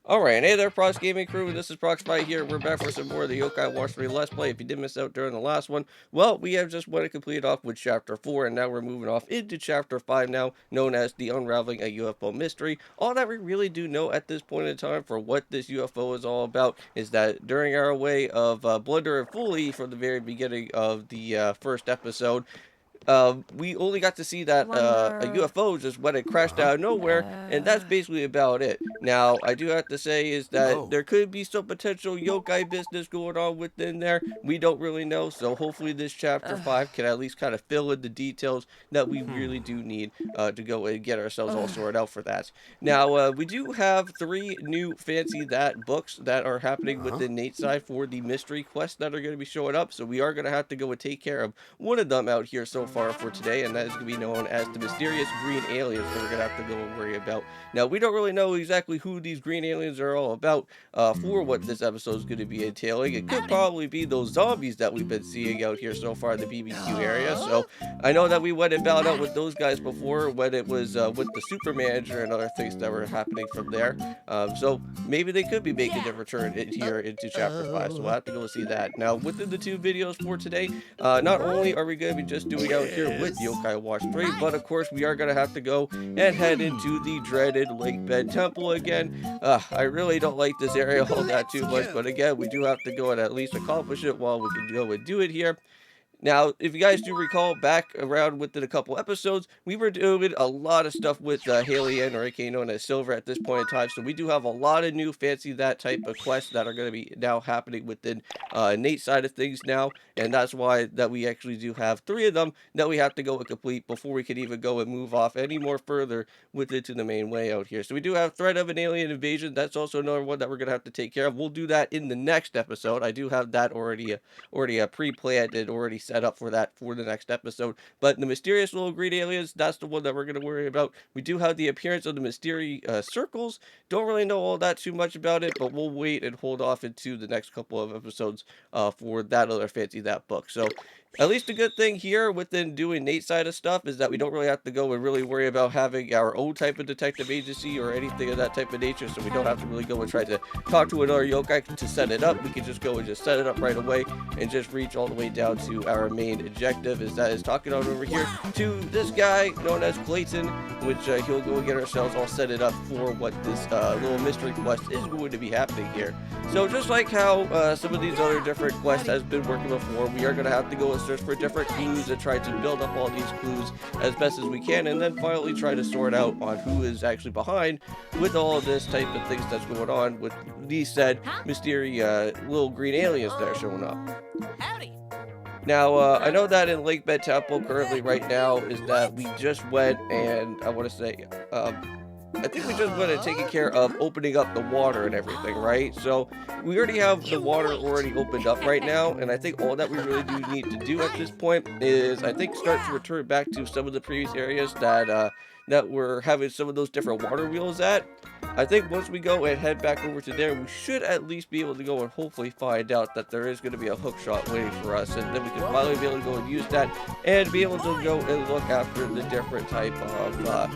Alright, hey there, Prox Gaming Crew. This is Proxify here. We're back for some more of the Yokai Watch 3 Let's Play. If you did miss out during the last one, well, we have just went to complete off with Chapter 4, and now we're moving off into Chapter 5 now, known as The Unraveling a UFO Mystery. All that we really do know at this point in time for what this UFO is all about is that during our way of Blunder and Foley from the very beginning of the first episode, we only got to see that a UFO just went and crashed out of nowhere, and that's basically about it. Now, I do have to say is that there could be some potential yokai business going on within there. We don't really know, so hopefully this chapter 5 can at least kind of fill in the details that we really do need to go and get ourselves all sorted out for that. Now, we do have 3 new fancy that books that are happening within Nate's side for the mystery quests that are going to be showing up, so we are going to have to go and take care of one of them out here so far for today, and that is going to be known as the mysterious green aliens that we're going to have to go and worry about. Now, we don't really know exactly who these green aliens are all about for what this episode is going to be entailing. It could probably be those zombies that we've been seeing out here so far in the BBQ area. So I know that we went and battled out with those guys before when it was with the super manager and other things that were happening from there. So maybe they could be making their return here into chapter 5, so we'll have to go see that. Now, within the 2 videos for today, not only are we going to be just doing out here with Yokai Watch 3, but of course we are going to have to go and head into the dreaded Lake Bed Temple again. I really don't like this area all that too much, but again, we do have to go and at least accomplish it while we can go and do it here. Now, if you guys do recall, back around within a couple episodes, we were doing a lot of stuff with Haley or aka known as Silver at this point in time, so we do have a lot of new fancy that type of quests that are going to be now happening within Nate's side of things now, and that's why that we actually do have 3 of them that we have to go and complete before we can even go and move off any more further with it to the main way out here. So we do have Threat of an Alien Invasion. That's also another one that we're going to have to take care of. We'll do that in the next episode. I do have that already pre-planned and already set up for that for the next episode. But the mysterious little green aliens, that's the one that we're going to worry about. We do have the appearance of the mysterious circles. Don't really know all that too much about it, but we'll wait and hold off into the next couple of episodes for that other fancy that book. So at least a good thing here within doing Nate's side of stuff is that we don't really have to go and really worry about having our own type of detective agency or anything of that type of nature, so we don't have to really go and try to talk to another yokai to set it up. We can just go and just set it up right away and just reach all the way down to our main objective, is that is talking on over here to this guy known as Clayton, which he'll go and get ourselves all set it up for what this little mystery quest is going to be happening here. So just like how some of these other different quests has been working before, we are going to have to go and search for different clues and try to build up all these clues as best as we can, and then finally try to sort out on who is actually behind with all of this type of things that's going on with these said mysterious little green aliens that are showing up. Now, I know that in Lake Bed Temple currently right now is that we just went and I want to say, I think we just went and taken care of opening up the water and everything, right? So we already have the water already opened up right now, and I think all that we really do need to do at this point is, I think, start to return back to some of the previous areas that that we're having some of those different water wheels at. I think once we go and head back over to there, we should at least be able to go and hopefully find out that there is going to be a hook shot waiting for us, and then we can finally be able to go and use that and be able to go and look after the different type of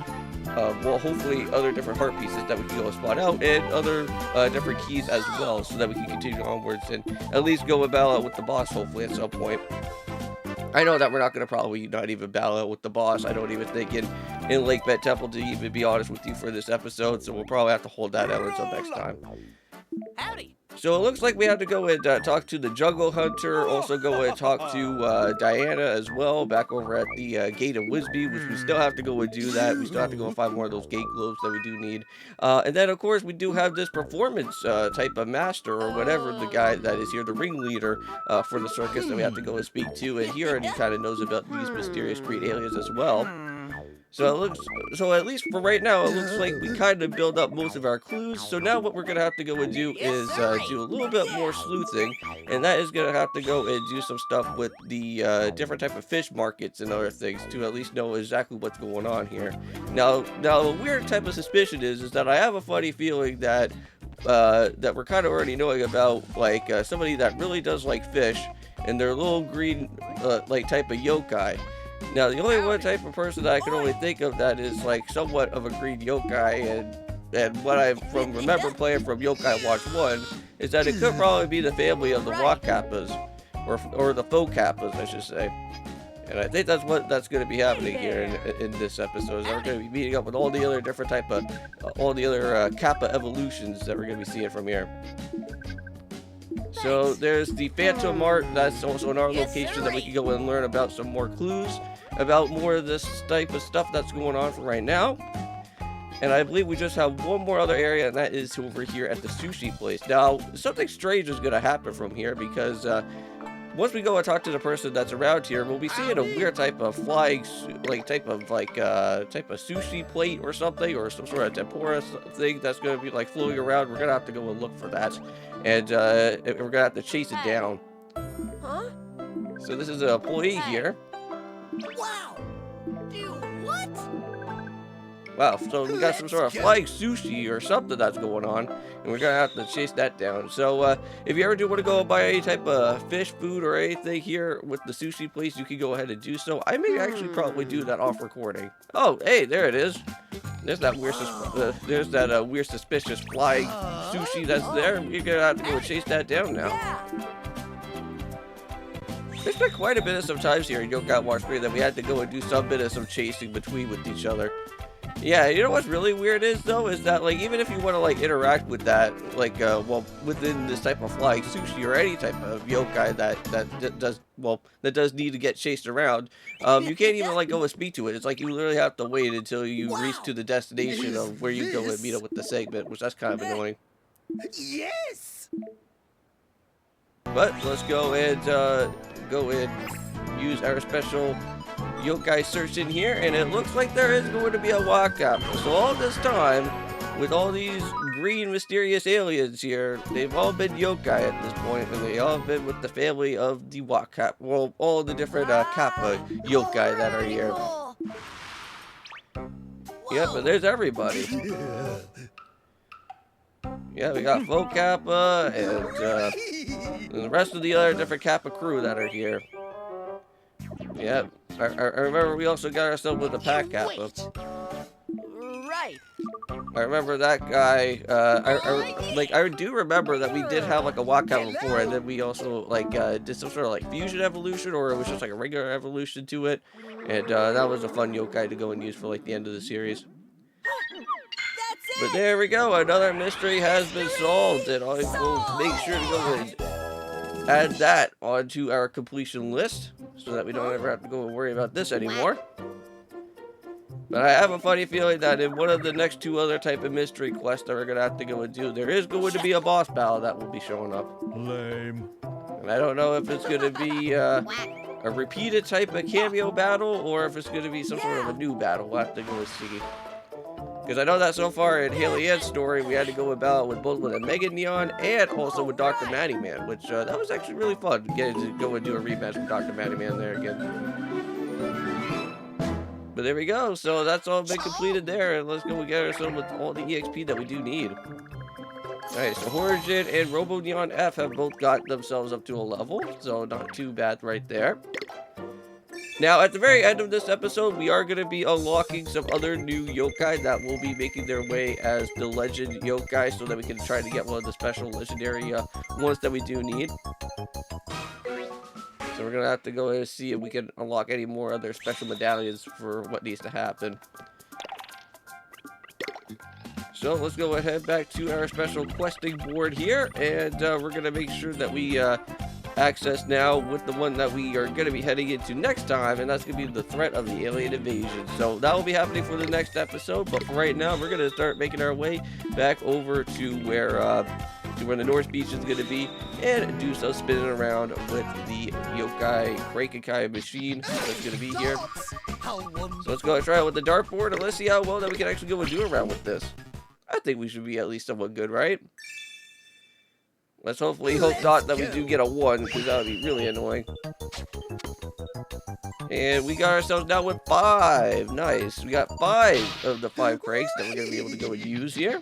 well, hopefully other different heart pieces that we can go and spot out, and other different keys as well, so that we can continue onwards and at least go and battle out with the boss hopefully at some point. I know that we're not going to probably not even battle out with the boss, I don't even think, in Lake Bed Temple, to even be honest with you, for this episode, so we'll probably have to hold that out until next time. Howdy. So it looks like we have to go and talk to the Jungle Hunter, also go and talk to Diana as well, back over at the Gate of Wisby, which we still have to go and do that. We still have to go and find more of those gate globes that we do need. And then, of course, we do have this performance type of master, or whatever the guy that is here, the ringleader for the circus, that we have to go and speak to. And he already kind of knows about these mysterious green aliens as well. So at least for right now, it looks like we kind of build up most of our clues. So now what we're going to have to go and do is do a little bit more sleuthing. And that is going to have to go and do some stuff with the different type of fish markets and other things to at least know exactly what's going on here. Now a weird type of suspicion is that I have a funny feeling that that we're kind of already knowing about, like somebody that really does like fish, and they're little green like type of yokai. Now, the only one type of person that I can only think of that is like somewhat of a green yokai, and and what I remember playing from Yokai Watch 1 is that it could probably be the family of the rock Kappas, or the faux Kappas, I should say. And I think that's going to be happening here in this episode. Is we're going to be meeting up with all the other different type of, all the other Kappa evolutions that we're going to be seeing from here. So there's the Phantom Mart. That's also another location that we can go and learn about some more clues about more of this type of stuff that's going on for right now. And I believe we just have one more other area, and that is over here at the sushi place. Now, something strange is going to happen from here because once we go and talk to the person that's around here, we'll be seeing a weird type of flying, type of sushi plate or something, or some sort of tempura thing that's going to be like floating around. We're going to have to go and look for that, and we're going to have to chase it down. Huh? So this is an employee here. Wow! Dude, what? Wow, so we got some sort of flying sushi or something that's going on, and we're gonna have to chase that down. So if you ever do want to go and buy any type of fish food or anything here with the sushi place, you can go ahead and do so. I may actually probably do that off recording. Oh, hey, there it is. There's that weird, weird suspicious flying sushi that's there. You're gonna have to go and chase that down now. There's been quite a bit of sometimes here in Yokai Watch 3 that we had to go and do some bit of some chasing between with each other. Yeah, you know what's really weird is though, is that like even if you want to like interact with that, like well within this type of flying sushi or any type of yokai that does need to get chased around, you can't even like go and speak to it. It's like you literally have to wait until you reach to the destination of where you go and meet up with the segment, which that's kind of annoying. Yes. But let's go and use our special yokai search in here, and it looks like there is going to be a walkout. So all this time, with all these green mysterious aliens here, they've all been yokai at this point, and they all been with the family of the walkout. Well, all the different Kappa yokai that are here. Yep, but there's everybody. Yeah, we got Faux Kappa and the rest of the other different Kappa crew that are here. Yeah, I remember we also got ourselves with a pack Kappa. Right. I remember that guy. I do remember that we did have like a walkout before, and then we also like did some sort of like fusion evolution, or it was just like a regular evolution to it, and that was a fun yokai to go and use for like the end of the series. But there we go, another mystery has been solved, and I will make sure to go and add that onto our completion list, so that we don't ever have to go and worry about this anymore. But I have a funny feeling that in one of the next two other type of mystery quests that we're going to have to go and do, there is going to be a boss battle that will be showing up. Lame. And I don't know if it's going to be a repeated type of cameo battle, or if it's going to be some sort of a new battle. We'll have to go and see. Because I know that so far in Haley Ann's story, we had to go about with both with a Mega Neon and also with Dr. Matty Man, which that was actually really fun, getting to go and do a rematch with Dr. Matty Man there again. But there we go, so that's all been completed there, and let's go and get ourselves with all the EXP that we do need. Alright, so Origin and Robo Neon F have both got themselves up to a level, so not too bad right there. Now, at the very end of this episode, we are going to be unlocking some other new yokai that will be making their way as the legend yokai, so that we can try to get one of the special legendary ones that we do need. So we're going to have to go and see if we can unlock any more other special medallions for what needs to happen. So let's go ahead back to our special questing board here, and we're going to make sure that we access now with the one that we are going to be heading into next time, and that's going to be the threat of the alien invasion. So that will be happening for the next episode, but for right now, we're going to start making our way back over to where the North Beach is going to be, and do some spinning around with the yokai Krakenkai machine that's going to be here. So let's go and try it with the dartboard, and let's see how well that we can actually go and do around with this. I think we should be at least somewhat good, right? Let's hopefully hope not that we do get a 1, because that would be really annoying. And we got ourselves down with 5. Nice. We got 5 of the 5 cranks that we're going to be able to go and use here.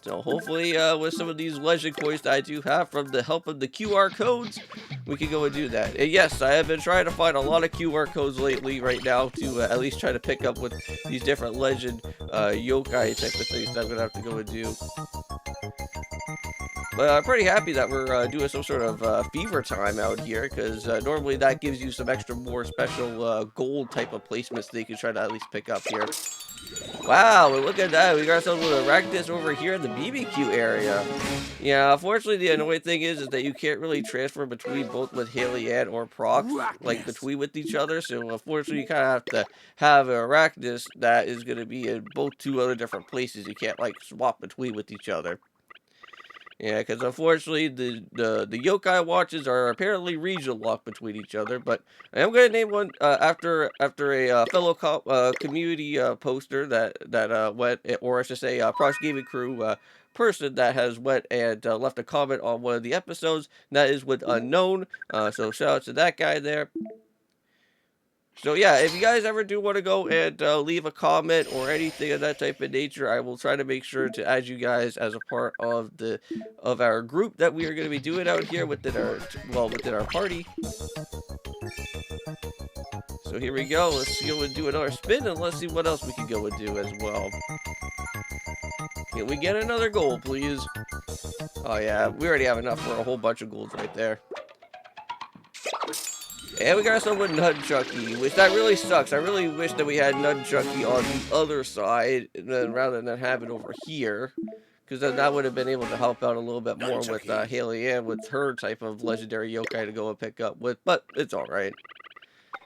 So hopefully with some of these legend coins that I do have from the help of the QR codes, we can go and do that. And yes, I have been trying to find a lot of QR codes lately right now to at least try to pick up with these different legend yokai type of things that I'm going to have to go and do. But I'm pretty happy that we're doing some sort of fever time out here, because normally that gives you some extra more special gold type of placements that you can try to at least pick up here. Wow, and look at that. We got ourselves with a Rakdos over here in the BBQ area. Yeah, unfortunately, the annoying thing is that you can't really transfer between both with Haley or Prox, like between with each other. So unfortunately, you kind of have to have a Rakdos that is going to be in both two other different places. You can't like swap between with each other. Yeah, because unfortunately, the yokai watches are apparently regional locked between each other. But I am going to name one after a fellow community poster that went, or I should say, Prox Gaming Crew person that has went and left a comment on one of the episodes. That is with Unknown. So shout out to that guy there. So yeah, if you guys ever do want to go and leave a comment or anything of that type of nature, I will try to make sure to add you guys as a part of our group that we are going to be doing out here within our party. So here we go. Let's go and do another spin, and let's see what else we can go and do as well. Can we get another gold, please? Oh yeah, we already have enough for a whole bunch of golds right there. And we got ourselves with Nunchucky, which that really sucks. I really wish that we had Nunchucky on the other side rather than have it over here. Because then that would have been able to help out a little bit more with Haley Ann with her type of legendary yokai to go and pick up with. But it's alright.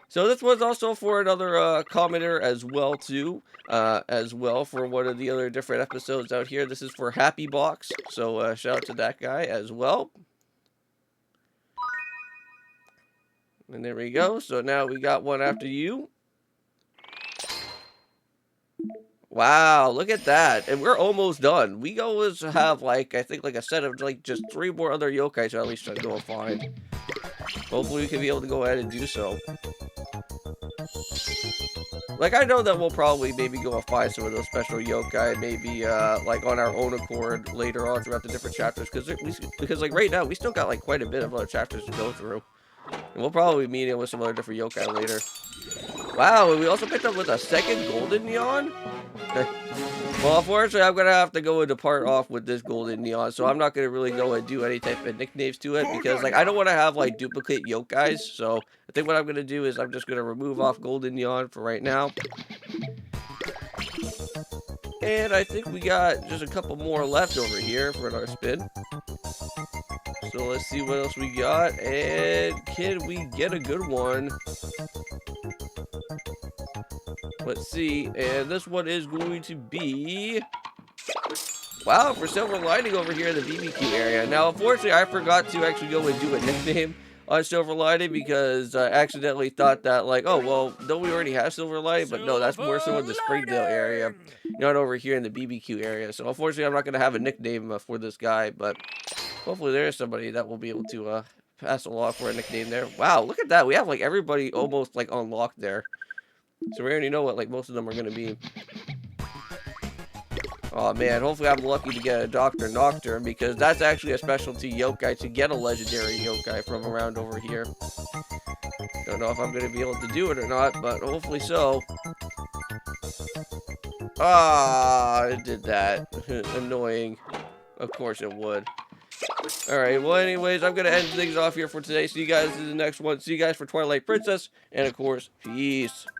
So this was also for another commenter as well too. As well for one of the other different episodes out here. This is for Happy Box. So shout out to that guy as well. And there we go. So now we got one after you. Wow, look at that. And we're almost done. We always have like, I think like a set of like just 3 more other yokai to at least try to go and find. Hopefully we can be able to go ahead and do so. Like, I know that we'll probably maybe go and find some of those special yokai, maybe like on our own accord later on throughout the different chapters. Because like right now, we still got like quite a bit of other chapters to go through. And we'll probably be meeting with some other different yokai later. Wow, and we also picked up with a second golden neon? Well, unfortunately, I'm going to have to go and depart off with this golden neon, so I'm not going to really go and do any type of nicknames to it, because, like, I don't want to have, like, duplicate yokais, so I think what I'm going to do is I'm just going to remove off golden neon for right now. And I think we got just a couple more left over here for our spin. So let's see what else we got, and can we get a good one? Let's see, and this one is going to be, wow, for Silver Lining over here in the BBQ area. Now, unfortunately, I forgot to actually go and do a nickname on Silver Lining, because I accidentally thought that, like, oh, well, don't we already have Silver Lining? But no, that's more so in the Springdale area, not over here in the BBQ area. So, unfortunately, I'm not going to have a nickname for this guy, but hopefully there is somebody that will be able to pass along for a nickname there. Wow, look at that. We have, like, everybody almost, like, unlocked there. So we already know what, like, most of them are going to be. Oh man, hopefully I'm lucky to get a Dr. Nocturne, because that's actually a specialty yokai to get a legendary yokai from around over here. Don't know if I'm going to be able to do it or not, but hopefully so. Ah, it did that. Annoying. Of course it would. Alright, well anyways, I'm going to end things off here for today. See you guys in the next one. See you guys for Twilight Princess. And of course, peace.